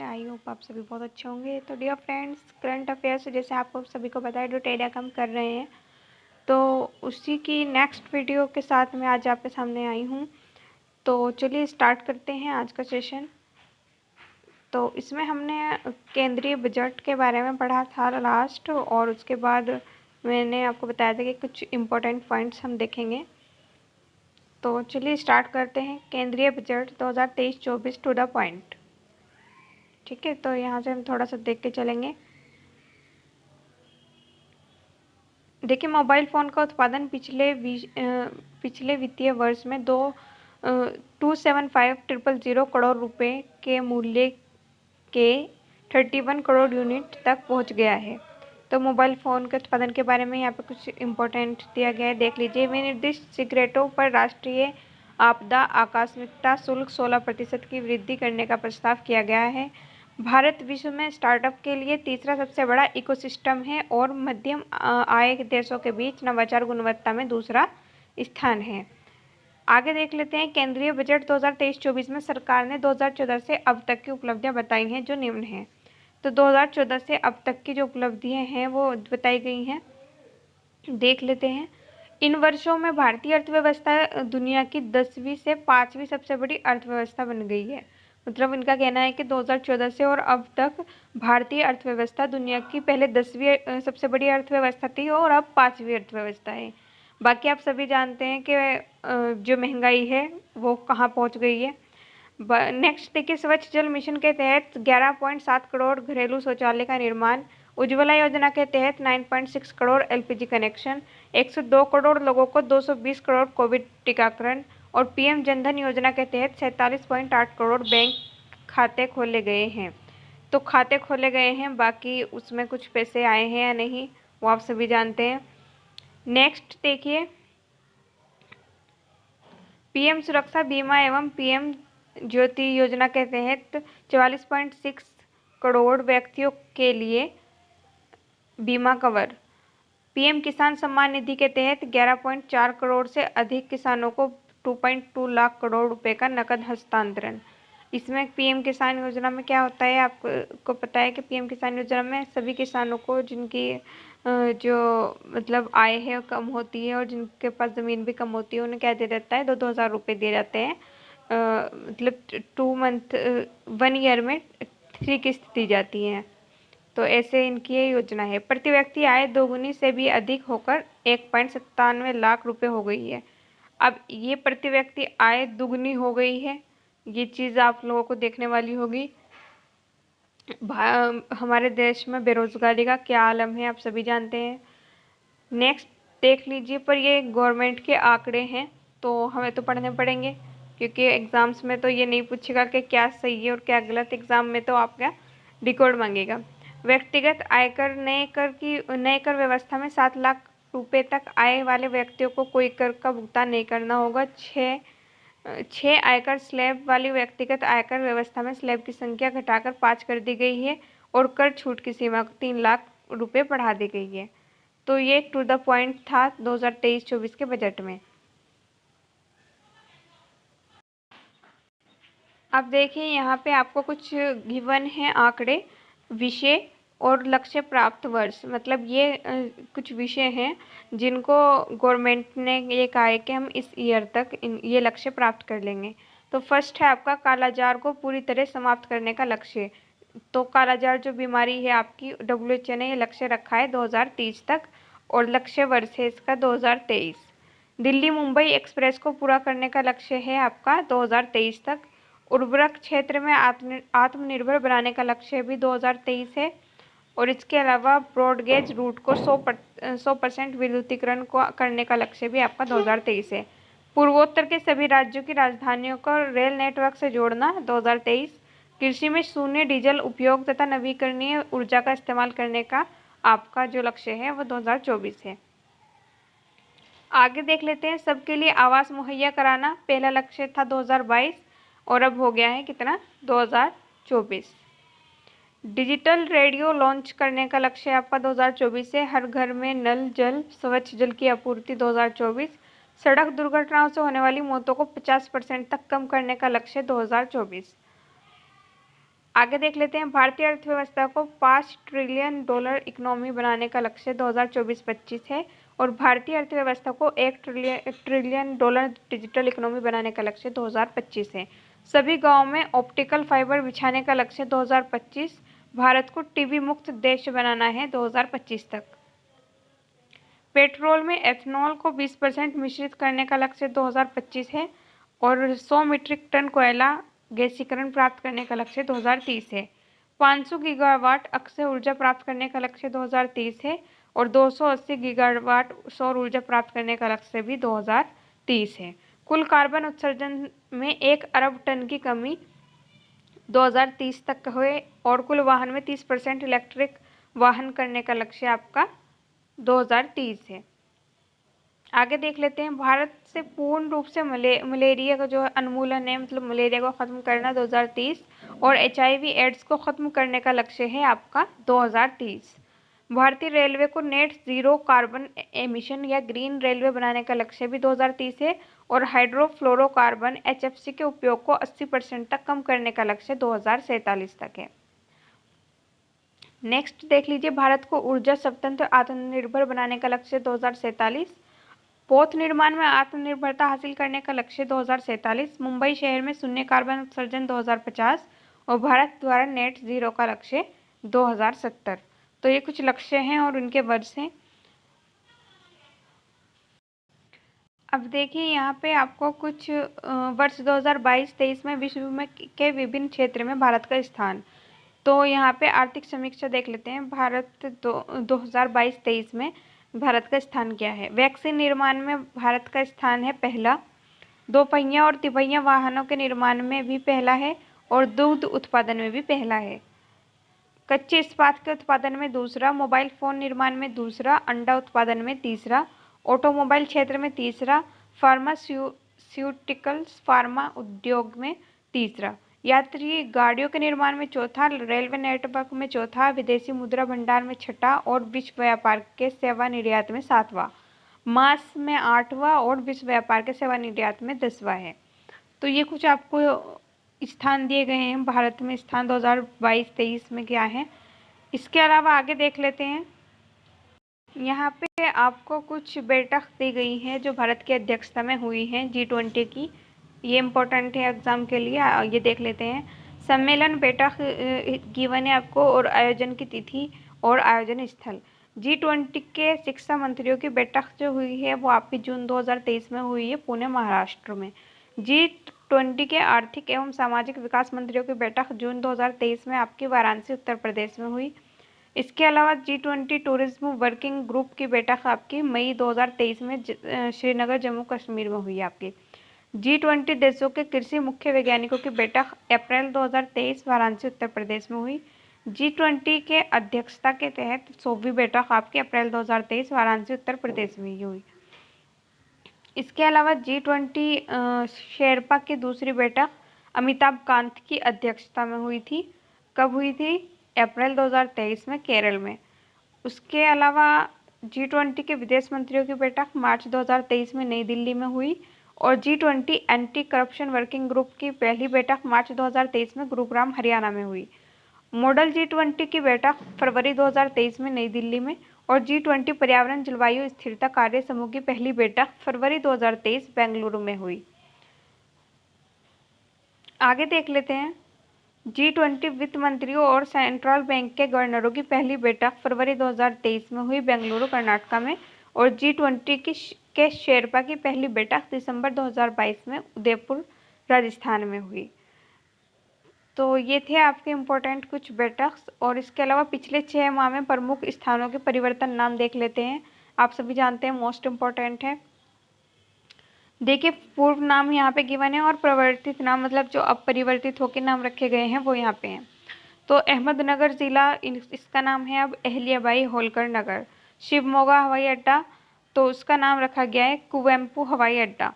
I hope आप सभी बहुत अच्छे होंगे। तो डियर फ्रेंड्स, करंट अफेयर्स जैसे आपको सभी को पता है जो टेड हम कर रहे हैं, तो उसी की नेक्स्ट वीडियो के साथ मैं आज आपके सामने आई हूँ। तो चलिए स्टार्ट करते हैं आज का सेशन। तो इसमें हमने केंद्रीय बजट के बारे में पढ़ा था लास्ट, और उसके बाद मैंने आपको बताया था कि कुछ इम्पोर्टेंट पॉइंट्स हम देखेंगे। तो चलिए स्टार्ट करते हैं। केंद्रीय बजट 2023-24 टू द पॉइंट। ठीक है, तो यहाँ से हम थोड़ा सा देख के चलेंगे। देखिए, मोबाइल फ़ोन का उत्पादन पिछले वित्तीय वर्ष में 2,750,000 करोड़ रुपए के मूल्य के 31 करोड़ यूनिट तक पहुंच गया है। तो मोबाइल फ़ोन के उत्पादन के बारे में यहाँ पे कुछ इम्पोर्टेंट दिया गया है, देख लीजिए। विनिर्दिष्ट सिगरेटों पर राष्ट्रीय आपदा आकस्मिकता शुल्क 16% की वृद्धि करने का प्रस्ताव किया गया है। भारत विश्व में स्टार्टअप के लिए तीसरा सबसे बड़ा इकोसिस्टम है और मध्यम आय देशों के बीच नवाचार गुणवत्ता में दूसरा स्थान है। आगे देख लेते हैं। केंद्रीय बजट 2023-24 में सरकार ने 2014 से अब तक की उपलब्धियां बताई हैं, जो निम्न हैं। तो 2014 से अब तक की जो उपलब्धियां हैं वो बताई गई हैं, देख लेते हैं। इन वर्षों में भारतीय अर्थव्यवस्था दुनिया की 10वीं से 5वीं सबसे बड़ी अर्थव्यवस्था बन गई है। मतलब इनका कहना है कि 2014 से और अब तक भारतीय अर्थव्यवस्था दुनिया की पहले 10वीं सबसे बड़ी अर्थव्यवस्था थी और अब 5वीं अर्थव्यवस्था है। बाकी आप सभी जानते हैं कि जो महंगाई है वो कहाँ पहुँच गई है। नेक्स्ट देखिए, स्वच्छ जल मिशन के तहत 11.7 करोड़ घरेलू शौचालय का निर्माण। उज्ज्वला योजना के तहत 9.6 करोड़ एलपीजी कनेक्शन। 102 करोड़ लोगों को 220 करोड़ कोविड टीकाकरण। और पीएम जनधन योजना के तहत 47.8 करोड़ बैंक खाते खोले गए हैं। तो खाते खोले गए हैं, बाकी उसमें कुछ पैसे आए हैं या नहीं वो आप सभी जानते हैं। नेक्स्ट देखिए, पीएम सुरक्षा बीमा एवं पीएम ज्योति योजना के तहत 44.6 करोड़ व्यक्तियों के लिए बीमा कवर। पीएम किसान सम्मान निधि के तहत 11.4 करोड़ से अधिक किसानों को 2.2 लाख करोड़ रुपए का नकद हस्तांतरण। इसमें पीएम किसान योजना में क्या होता है, आपको पता है कि पीएम किसान योजना में सभी किसानों को जिनकी जो मतलब आय है कम होती है और जिनके पास ज़मीन भी कम होती है, उन्हें क्या दे देता है, 2,000 रुपये दे जाते हैं। मतलब 1 ईयर में 3 किस्त दी जाती हैं। तो ऐसे इनकी ये योजना है। प्रति व्यक्ति आय दोगुनी से भी अधिक होकर 1.97 लाख रुपए हो गई है। अब ये प्रति व्यक्ति आय दुगनी हो गई है, ये चीज़ आप लोगों को देखने वाली होगी। हमारे देश में बेरोजगारी का क्या आलम है आप सभी जानते हैं। नेक्स्ट देख लीजिए, पर ये गवर्नमेंट के आंकड़े हैं तो हमें तो पढ़ने पड़ेंगे, क्योंकि एग्ज़ाम्स में तो ये नहीं पूछेगा कि क्या सही है और क्या गलत। एग्ज़ाम में तो आपका रिकॉर्ड मांगेगा। व्यक्तिगत आयकर नए कर व्यवस्था में 7 लाख रुपए तक आय वाले व्यक्तियों को कोई कर का भुगतान नहीं करना होगा। छः आयकर स्लैब वाली व्यक्तिगत आयकर व्यवस्था में स्लैब की संख्या घटाकर 5 कर दी गई है और कर छूट की सीमा को 3 लाख रुपए बढ़ा दी गई है। तो ये टू द पॉइंट था 2023-24 के बजट में। अब देखिए, यहाँ पे आपको कुछ गिवन है आंकड़े, विषय और लक्ष्य प्राप्त वर्ष। मतलब ये कुछ विषय हैं जिनको गवर्नमेंट ने ये कहा है कि हम इस ईयर तक ये लक्ष्य प्राप्त कर लेंगे। तो फर्स्ट है आपका कालाजार को पूरी तरह समाप्त करने का लक्ष्य। तो कालाजार जो बीमारी है आपकी, WHO ने ये लक्ष्य रखा है 2030 तक, और लक्ष्य वर्ष है इसका 2023। दिल्ली मुंबई एक्सप्रेस को पूरा करने का लक्ष्य है आपका 2023 तक। उर्वरक क्षेत्र में आत्मनिर्भर बनाने का लक्ष्य भी 2023 है। और इसके अलावा ब्रॉडगेज रूट को 100% विद्युतीकरण को करने का लक्ष्य भी आपका 2023 है। पूर्वोत्तर के सभी राज्यों की राजधानियों को रेल नेटवर्क से जोड़ना 2023। कृषि में शून्य डीजल उपयोग तथा नवीकरणीय ऊर्जा का इस्तेमाल करने का आपका जो लक्ष्य है वो 2024 है। आगे देख लेते हैं, सबके लिए आवास मुहैया कराना पहला लक्ष्य था 2022 और अब हो गया है कितना, 2024। डिजिटल रेडियो लॉन्च करने का लक्ष्य आपका 2024 है। हर घर में नल जल, स्वच्छ जल की आपूर्ति 2024। सड़क दुर्घटनाओं से होने वाली मौतों को 50% तक कम करने का लक्ष्य 2024। आगे देख लेते हैं, भारतीय अर्थव्यवस्था को $5 ट्रिलियन इकोनॉमी बनाने का लक्ष्य 2024-25 है और भारतीय अर्थव्यवस्था को $1 ट्रिलियन डिजिटल इकोनॉमी बनाने का लक्ष्य 2025 है। सभी गांवों में ऑप्टिकल फाइबर बिछाने का लक्ष्य 2025। भारत को टीबी मुक्त देश बनाना है 2025 तक। पेट्रोल में एथनॉल को 20% मिश्रित करने का लक्ष्य 2025 है और 100 मीट्रिक टन कोयला गैसीकरण प्राप्त करने का लक्ष्य 2030 है। 500 गीगावाट अक्षय ऊर्जा प्राप्त करने का लक्ष्य 2030 है और 280 गीगावाट सौर ऊर्जा प्राप्त करने का लक्ष्य भी 2030 है। कुल कार्बन उत्सर्जन में 1 अरब टन की कमी 2030 तक हुए और कुल वाहन में 30% इलेक्ट्रिक वाहन करने का लक्ष्य आपका 2030 है। आगे देख लेते हैं, भारत से पूर्ण रूप से मलेरिया का जो उन्मूलन है, मतलब मलेरिया को ख़त्म करना 2030 और HIV एड्स को ख़त्म करने का लक्ष्य है आपका 2030। भारतीय रेलवे को नेट ज़ीरो कार्बन एमिशन या ग्रीन रेलवे बनाने का लक्ष्य भी 2030 है और हाइड्रोफ्लोरोकार्बन HFC के उपयोग को 80% तक कम करने का लक्ष्य 2047 तक है। नेक्स्ट देख लीजिए, भारत को ऊर्जा स्वतंत्र आत्मनिर्भर बनाने का लक्ष्य 2047। पोत निर्माण में आत्मनिर्भरता हासिल करने का लक्ष्य 2047। मुंबई शहर में शून्य कार्बन उत्सर्जन 2050 और भारत द्वारा नेट ज़ीरो का लक्ष्य 2070। तो ये कुछ लक्ष्य हैं और उनके वर्ष हैं। अब देखिए यहाँ पे आपको कुछ वर्ष 2022-23 में विश्व में के विभिन्न क्षेत्र में भारत का स्थान। तो यहाँ पे आर्थिक समीक्षा देख लेते हैं। भारत 2022-23 में भारत का स्थान क्या है। वैक्सीन निर्माण में भारत का स्थान है पहला, दोपहिया और तिपहिया वाहनों के निर्माण में भी पहला है और दूध उत्पादन में भी पहला है। कच्चे इस्पात के उत्पादन में दूसरा, मोबाइल फ़ोन निर्माण में दूसरा, अंडा उत्पादन में तीसरा, ऑटोमोबाइल क्षेत्र में तीसरा, फार्मास्यूटिकल्स फार्मा उद्योग में तीसरा, यात्री गाड़ियों के निर्माण में चौथा, रेलवे नेटवर्क में चौथा, विदेशी मुद्रा भंडार में छठा और विश्व व्यापार के सेवा निर्यात में सातवां, मांस में आठवां और विश्व व्यापार के सेवा निर्यात में 10वां है। तो ये कुछ आपको स्थान दिए गए हैं। भारत में स्थान 2022-23 में क्या है। इसके अलावा आगे देख लेते हैं, यहाँ पे आपको कुछ बैठक दी गई है जो भारत की अध्यक्षता में हुई है G20 की। ये इम्पोर्टेंट है एग्जाम के लिए, ये देख लेते हैं। सम्मेलन बैठक गिवन है आपको और आयोजन की तिथि और आयोजन स्थल। G20 के शिक्षा मंत्रियों की बैठक जो हुई है वो आपकी जून 2023 में हुई है पुणे महाराष्ट्र में। G20 के आर्थिक एवं सामाजिक विकास मंत्रियों की बैठक जून 2023 में आपकी वाराणसी उत्तर प्रदेश में हुई। इसके अलावा G20 टूरिज्म वर्किंग ग्रुप की बैठक आपकी मई 2023 में श्रीनगर जम्मू कश्मीर में हुई आपकी। G20 देशों के कृषि मुख्य वैज्ञानिकों की बैठक अप्रैल 2023 वाराणसी उत्तर प्रदेश में हुई। G20 के अध्यक्षता के तहत 100वीं बैठक आपकी अप्रैल 2023 वाराणसी उत्तर प्रदेश में हुई। इसके अलावा G20 शेरपा की दूसरी बैठक अमिताभ कांत की अध्यक्षता में हुई थी। कब हुई थी? अप्रैल 2023 में केरल में। उसके अलावा G20 के विदेश मंत्रियों की बैठक मार्च 2023 में नई दिल्ली में हुई और G20 anti corruption working group की पहली बैठक मार्च 2023 में गुरुग्राम हरियाणा में हुई। मॉडल G20 की बैठक फरवरी 2023 में नई दिल्ली में और G20 पर्यावरण जलवायु स्थिरता कार्य समूह की पहली बैठक फरवरी 2023 बेंगलुरु में हुई। आगे देख लेते हैं, G20 वित्त मंत्रियों और सेंट्रल बैंक के गवर्नरों की पहली बैठक फरवरी 2023 में हुई बेंगलुरु कर्नाटक में और G20 के शेरपा की पहली बैठक दिसंबर 2022 में उदयपुर राजस्थान में हुई। तो ये थे आपके इम्पोर्टेंट कुछ बैठक और इसके अलावा पिछले 6 माह में प्रमुख स्थानों के परिवर्तन नाम देख लेते हैं। आप सभी जानते हैं मोस्ट इम्पोर्टेंट है। देखिए पूर्व नाम यहाँ पे गिवन है और परिवर्तित नाम मतलब जो अब परिवर्तित होकर नाम रखे गए हैं वो यहाँ पे हैं। तो अहमदनगर जिला इसका नाम है अब अहिल्याबाई होलकर नगर। शिवमोगा हवाई अड्डा तो उसका नाम रखा गया है कुवेम्पू हवाई अड्डा।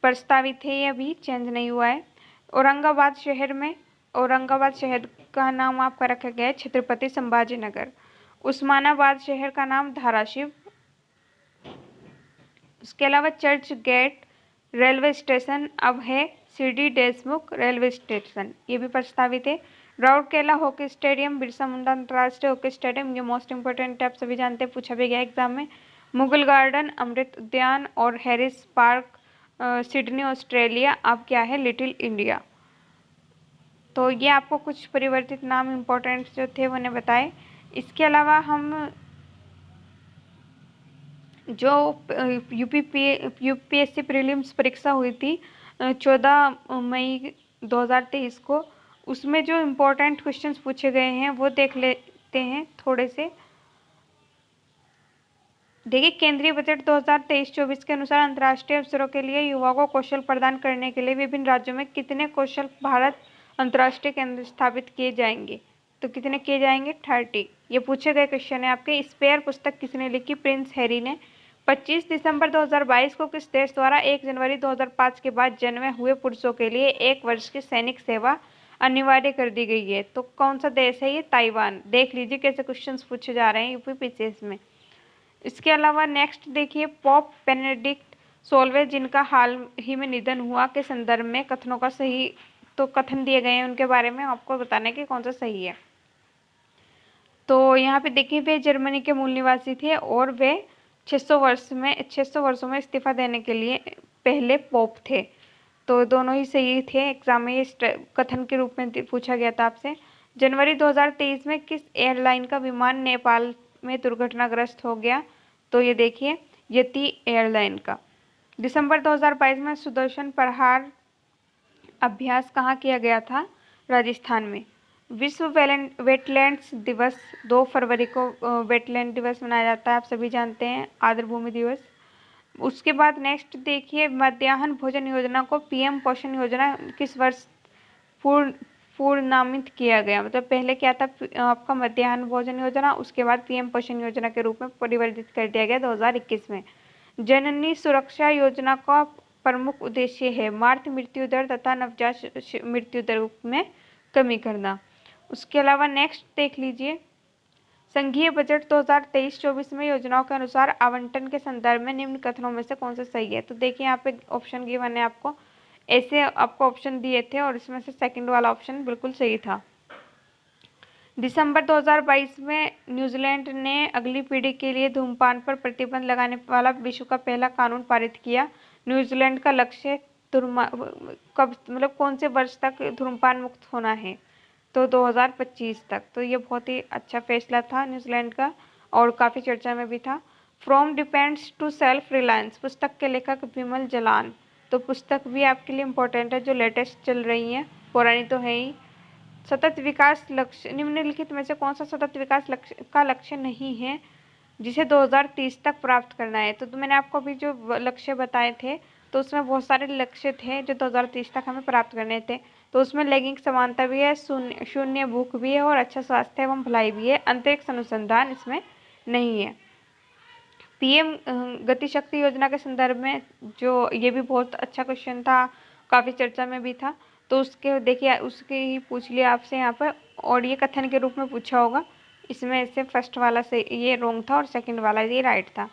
प्रस्तावित है ये, अभी चेंज नहीं हुआ है। औरंगाबाद शहर का नाम आपका रखा गया है छत्रपति संभाजी नगर। उस्मानाबाद शहर का नाम धाराशिव। उसके अलावा चर्च गेट रेलवे स्टेशन अब है CD देशमुख रेलवे स्टेशन, ये भी प्रस्तावित है। राउरकेला हॉकी स्टेडियम, बिरसा मुंडा अंतर्राष्ट्रीय हॉकी स्टेडियम, ये मोस्ट इंपोर्टेंट है, आप सभी जानते हैं, पूछा भी गया एग्जाम में। मुगल गार्डन, अमृत उद्यान और हैरिस पार्क सिडनी ऑस्ट्रेलिया, अब क्या है लिटिल इंडिया। तो ये आपको कुछ परिवर्तित नाम इम्पोर्टेंट जो थे वो ने बताए। इसके अलावा हम जो यूपीएससी प्रीलिम्स परीक्षा हुई थी 14 मई 2023 को, उसमें जो इम्पोर्टेंट क्वेश्चंस पूछे गए हैं वो देख लेते हैं थोड़े से। देखिए, केंद्रीय बजट 2023-24 के अनुसार अंतर्राष्ट्रीय अवसरों के लिए युवाओं को कौशल प्रदान करने के लिए विभिन्न राज्यों में कितने कौशल भारत अंतर्राष्ट्रीय केंद्र स्थापित किए जाएंगे? तो कितने किए जाएंगे? 30। ये पूछे गए क्वेश्चन है आपके। स्पेयर पुस्तक किसने लिखी? प्रिंस हैरी ने। 25 दिसंबर 2022 को किस देश द्वारा 1 जनवरी 2005 के बाद जन्मे हुए पुरुषों के लिए 1 वर्ष की सैनिक सेवा अनिवार्य कर दी गई है? तो कौन सा देश है ये? ताइवान। देख लीजिए कैसे क्वेश्चंस पूछे जा रहे हैं यूपीपीसीएस में। इसके अलावा नेक्स्ट देखिए, पोप बेनेडिक्ट 16वें जिनका हाल ही में निधन हुआ के संदर्भ में कथनों का सही तो कथन दिए गए हैं, उनके बारे में आपको बताना है कि कौन सा सही है। तो यहाँ पे देखिए, वे जर्मनी के मूल निवासी थे और वे 600 वर्षों में इस्तीफा देने के लिए पहले पोप थे। तो दोनों ही सही थे। एग्जाम में ये कथन के रूप में पूछा गया था आपसे। जनवरी 2023 में किस एयरलाइन का विमान नेपाल में दुर्घटनाग्रस्त हो गया? तो ये देखिए, यति एयरलाइन का। दिसंबर 2022 में सुदर्शन प्रहार अभ्यास कहाँ किया गया था? राजस्थान में। विश्व वेटलैंड्स दिवस 2 फरवरी को वेटलैंड दिवस मनाया जाता है, आप सभी जानते हैं, आर्द्रभूमि दिवस। उसके बाद नेक्स्ट देखिए, मध्याह्न भोजन योजना को पीएम पोषण योजना किस वर्ष पूर्णांकित किया गया? मतलब पहले क्या था आपका मध्याह्न भोजन योजना, उसके बाद पीएम पोषण योजना के रूप में परिवर्तित कर दिया गया 2021 में। जननी सुरक्षा योजना का प्रमुख उद्देश्य है मातृ मृत्यु दर तथा नवजात मृत्यु दर में कमी करना। उसके अलावा नेक्स्ट देख लीजिए, संघीय बजट 2023-24 में योजनाओं के अनुसार आवंटन के संदर्भ में निम्न कथनों में से कौन सा सही है? तो देखिए, यहाँ पे ऑप्शन गिवन है आपको, ऐसे आपको ऑप्शन दिए थे और इसमें से सेकंड वाला ऑप्शन बिल्कुल सही था। दिसंबर 2022 में न्यूजीलैंड ने अगली पीढ़ी के लिए धूम्रपान पर प्रतिबंध लगाने वाला विश्व का पहला कानून पारित किया। न्यूजीलैंड का लक्ष्य कब मतलब कौन से वर्ष तक धूम्रपान मुक्त होना है? तो 2025 तक। तो ये बहुत ही अच्छा फैसला था न्यूजीलैंड का और काफ़ी चर्चा में भी था। From dependence to self reliance पुस्तक के लेखक विमल जलान। तो पुस्तक भी आपके लिए इम्पोर्टेंट है, जो लेटेस्ट चल रही है, पुरानी तो है ही। सतत विकास लक्ष्य, निम्नलिखित में से कौन सा सतत विकास लक्ष्य नहीं है जिसे 2030 तक प्राप्त करना है? तो मैंने आपको अभी जो लक्ष्य बताए थे तो उसमें बहुत सारे लक्ष्य थे जो 2030 तक हमें प्राप्त करने थे। तो उसमें लैंगिक समानता भी है, शून्य भूख भी है और अच्छा स्वास्थ्य एवं भलाई भी है। अंतरिक्ष अनुसंधान इसमें नहीं है। पीएम गति शक्ति योजना के संदर्भ में जो ये भी बहुत अच्छा क्वेश्चन था, काफ़ी चर्चा में भी था। तो उसके देखिए, उसके ही पूछ लिया आपसे यहाँ पर, और ये कथन के रूप में पूछा होगा। इसमें से फर्स्ट वाला से ये रॉन्ग था और सेकंड वाला ये राइट था।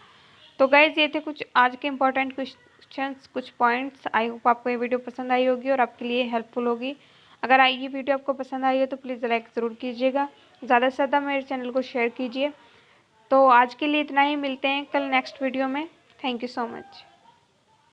तो गाइज, ये थे कुछ आज के इंपॉर्टेंट क्वेश्चंस, कुछ पॉइंट्स। आई होप आपको ये वीडियो पसंद आई होगी और आपके लिए हेल्पफुल होगी। अगर ये वीडियो आपको पसंद आई हो तो प्लीज़ लाइक ज़रूर कीजिएगा, ज़्यादा से ज़्यादा मेरे चैनल को शेयर कीजिए। तो आज के लिए इतना ही, मिलते हैं कल नेक्स्ट वीडियो में। Thank you so much.